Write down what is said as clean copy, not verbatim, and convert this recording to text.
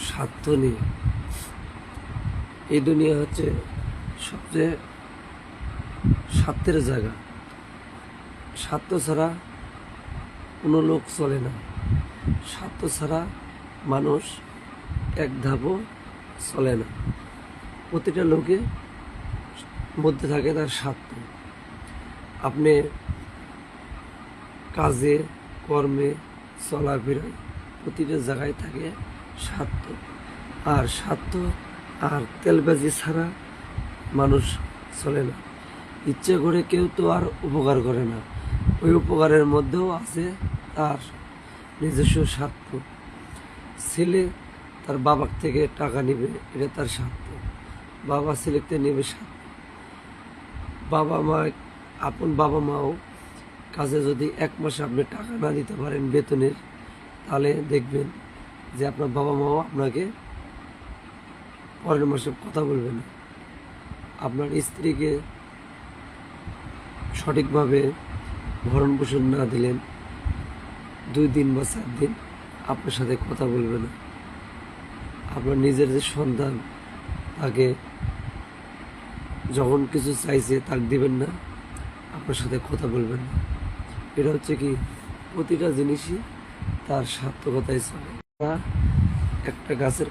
স্বার্থ নিয়ে। এই দুনিয়া হচ্ছে সবচেয়ে স্বার্থের জায়গা। স্বার্থ ছাড়া কোনো লোক চলে না। স্বার্থ ছাড়া মানুষ এক ধাপও চলে না। প্রতিটা লোকের মধ্যে থাকে তার স্বার্থ। আপনি কাজে কর্মে চলাফেরায় প্রতিটা জায়গায় থাকে স্বার্থ। আর স্বার্থ আর তেলবাজি ছাড়া মানুষ চলে না। ইচ্ছে করে কেউ তো আর উপকার করে না, ওই উপকারের মধ্যেও আছে তার নিজস্ব স্বার্থ। ছেলে তার বাবার থেকে টাকা নেবে, এটা তার স্বার্থ। বাবা ছেলেকে নেবে স্বার্থ। বাবা মা, আপন বাবা মাও কাজে যদি এক মাসে আপনি টাকা না দিতে পারেন বেতনের, তাহলে দেখবেন যে আপনার বাবা মাও আপনাকে পরের মাসে কথা বলবে না। আপনার স্ত্রীকে সঠিকভাবে ভরণ পোষণ না দিলেন 2 দিন বা 4 দিন আপনার সাথে কথা বলবে না। আপনার নিজের যে সন্তান, তাকে যখন কিছু চাইছে তাকে দিবেন না, আপনার সাথে কথা বলবেন না। এটা হচ্ছে কি, প্রতিটা জিনিসই তার সার্থকতায় চলে। একটা গাছের